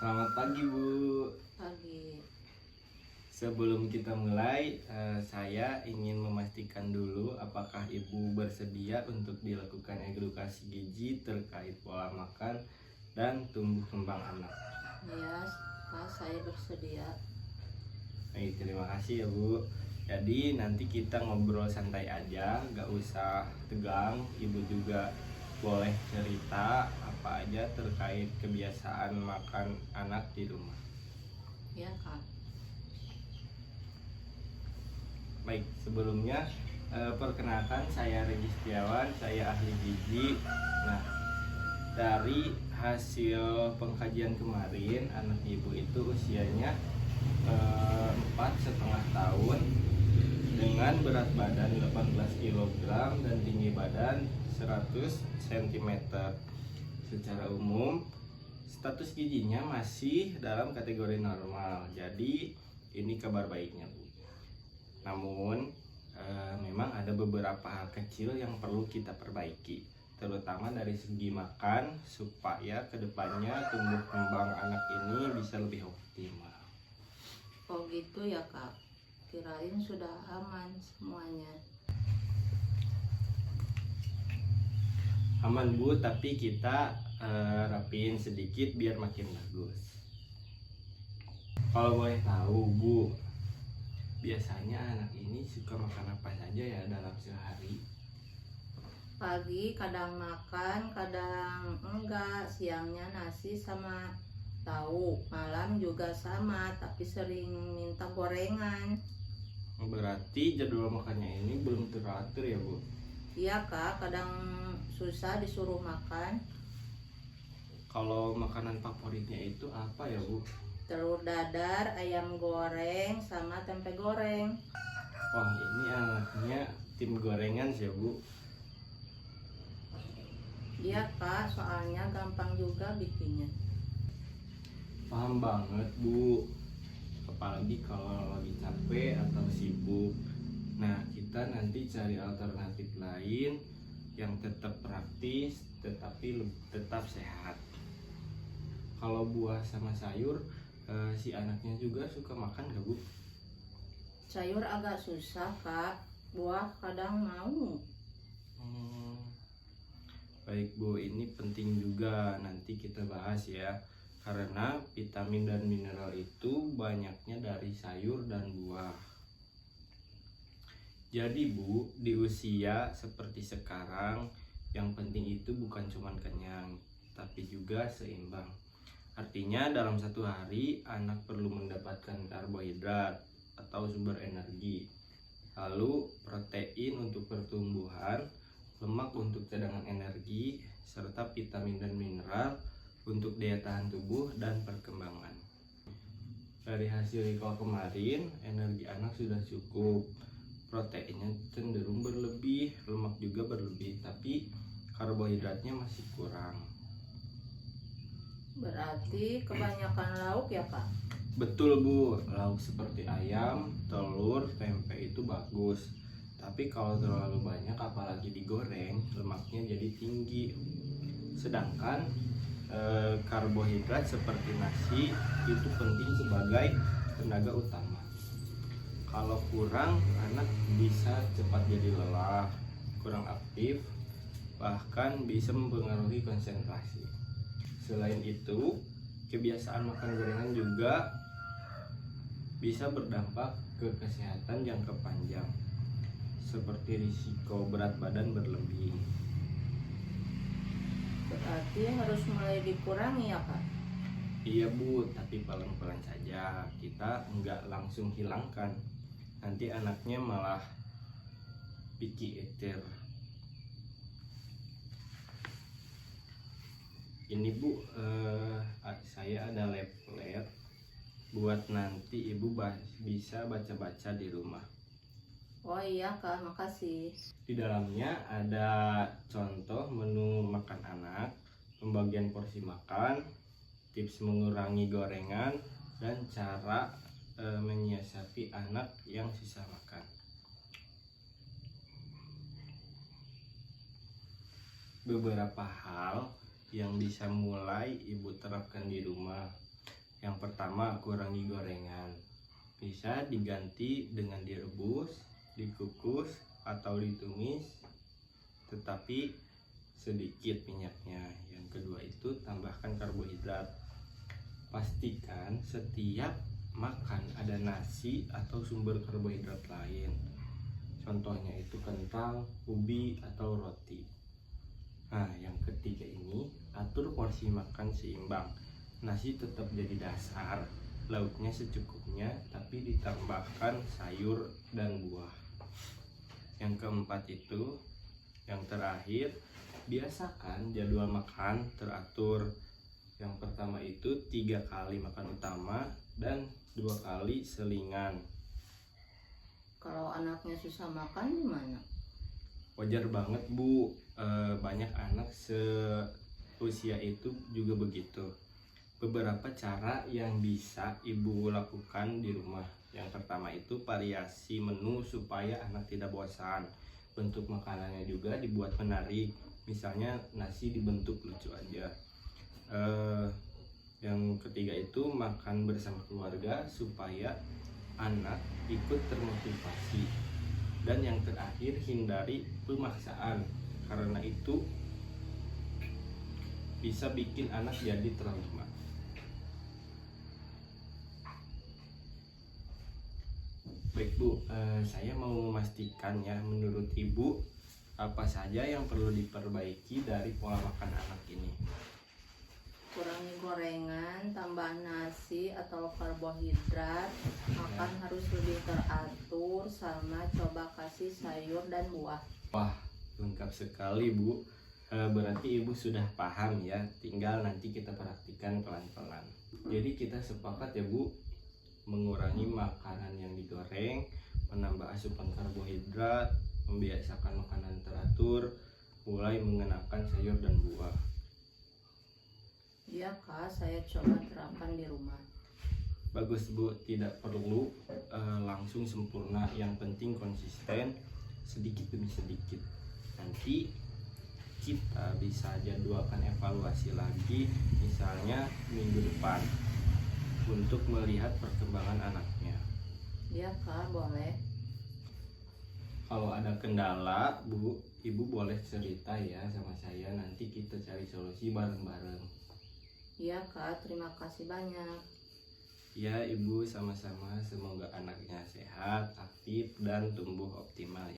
Selamat pagi Bu. Pagi. Sebelum kita mulai, saya ingin memastikan dulu apakah Ibu bersedia untuk dilakukan edukasi gizi terkait pola makan dan tumbuh kembang anak. Ya, Pak, saya bersedia. Baik, terima kasih ya Bu. Jadi nanti kita ngobrol santai aja, gak usah tegang. Ibu juga boleh cerita apa aja terkait kebiasaan makan anak di rumah. Ya, Kak. Baik, sebelumnya perkenalkan saya Regi Setiawan, saya ahli gizi. Nah, dari hasil pengkajian kemarin, anak ibu itu usianya 4,5 tahun dengan berat badan 18 kg dan tinggi badan 100 cm. Secara umum, status gizinya masih dalam kategori normal. Jadi, ini kabar baiknya, Bu. Namun memang ada beberapa hal kecil yang perlu kita perbaiki, terutama dari segi makan supaya kedepannya tumbuh kembang anak ini bisa lebih optimal. Oh gitu ya, Kak. Kirain sudah aman semuanya. Aman Bu, tapi kita rapiin sedikit biar makin bagus. Kalau boleh tahu Bu, biasanya anak ini suka makan apa saja ya dalam sehari? Pagi kadang makan, kadang enggak. Siangnya nasi sama tahu. Malam juga sama, tapi sering minta gorengan. Berarti jadwal makannya ini belum teratur ya Bu? Iya, Kak. Kadang susah disuruh makan. Kalau makanan favoritnya itu apa ya Bu? Telur dadar, ayam goreng, sama tempe goreng. Wah, ini anaknya tim gorengan sih ya Bu. Iya, Kak. Soalnya gampang juga bikinnya. Paham banget Bu, apalagi kalau lagi capek atau sibuk. Nah, kita nanti cari alternatif lain yang tetap praktis tetapi tetap sehat. Kalau buah sama sayur, si anaknya juga suka makan gak Bu? Sayur agak susah, Kak. Buah kadang mau. Baik Bu, ini penting juga nanti kita bahas ya. Karena vitamin dan mineral itu banyaknya dari sayur dan buah. Jadi Bu, di usia seperti sekarang, yang penting itu bukan cuma kenyang, tapi juga seimbang. Artinya dalam satu hari anak perlu mendapatkan karbohidrat atau sumber energi, lalu protein untuk pertumbuhan, lemak untuk cadangan energi, serta vitamin dan mineral untuk daya tahan tubuh dan perkembangan. Dari hasil recall kemarin, energi anak sudah cukup, proteinnya cenderung berlebih, lemak juga berlebih, tapi karbohidratnya masih kurang. Berarti kebanyakan lauk ya, Kak? Betul Bu, lauk seperti ayam, telur, tempe itu bagus. Tapi kalau terlalu banyak apalagi digoreng, lemaknya jadi tinggi. Sedangkan karbohidrat seperti nasi itu penting sebagai tenaga utama. Kalau kurang, anak bisa cepat jadi lelah, kurang aktif, bahkan bisa mempengaruhi konsentrasi. Selain itu, kebiasaan makan gorengan juga bisa berdampak ke kesehatan jangka panjang, seperti risiko berat badan berlebih. Berarti harus mulai dikurangi ya, Kak? Iya Bu, tapi pelan-pelan saja, kita nggak langsung hilangkan. Nanti anaknya malah picky eater. Ini Bu, saya ada leaflet buat nanti Ibu bisa baca-baca di rumah. Oh iya, Kak, makasih. Di dalamnya ada contoh menu makan anak, pembagian porsi makan, tips mengurangi gorengan, dan cara menyiasati anak yang sisa makan. Beberapa hal yang bisa mulai Ibu terapkan di rumah. Yang pertama, kurangi gorengan. Bisa diganti dengan direbus, dikukus, atau ditumis, tetapi sedikit minyaknya. Yang kedua itu tambahkan karbohidrat. Pastikan setiap makan ada nasi atau sumber karbohidrat lain. Contohnya itu kentang, ubi, atau roti. Nah, yang ketiga ini, atur porsi makan seimbang. Nasi tetap jadi dasar, lauknya secukupnya, tapi ditambahkan sayur dan buah. Yang keempat itu, yang terakhir, biasakan jadwal makan teratur. Yang pertama itu 3 kali makan utama dan 2 kali selingan. Kalau anaknya susah makan gimana? Wajar banget Bu, banyak anak seusia itu juga begitu. Beberapa cara yang bisa ibu lakukan di rumah. Yang pertama itu variasi menu supaya anak tidak bosan. Bentuk makanannya juga dibuat menarik. Misalnya nasi dibentuk lucu aja. Yang ketiga itu makan bersama keluarga supaya anak ikut termotivasi. Dan yang terakhir, hindari pemaksaan, karena itu bisa bikin anak jadi trauma. Baik Bu, saya mau memastikan ya, menurut Ibu apa saja yang perlu diperbaiki dari pola makan anak ini? Kurangi gorengan, tambah nasi atau karbohidrat, makan harus lebih teratur, sama coba kasih sayur dan buah. Wah, lengkap sekali Bu. Berarti Ibu sudah paham ya, tinggal nanti kita praktikkan pelan-pelan. Jadi kita sepakat ya Bu, mengurangi makanan yang digoreng, menambah asupan karbohidrat, membiasakan makanan teratur, mulai mengenakan sayur dan buah. Iya Kak, saya coba terapkan di rumah. Bagus Bu, tidak perlu langsung sempurna, yang penting konsisten sedikit demi sedikit. Nanti kita bisa jadwalkan evaluasi lagi, misalnya minggu depan, untuk melihat perkembangan anaknya. Iya Kak, boleh. Kalau ada kendala Bu, Ibu boleh cerita ya sama saya, nanti kita cari solusi bareng-bareng. Iya Kak, terima kasih banyak. Ya Ibu, sama-sama, semoga anaknya sehat, aktif, dan tumbuh optimal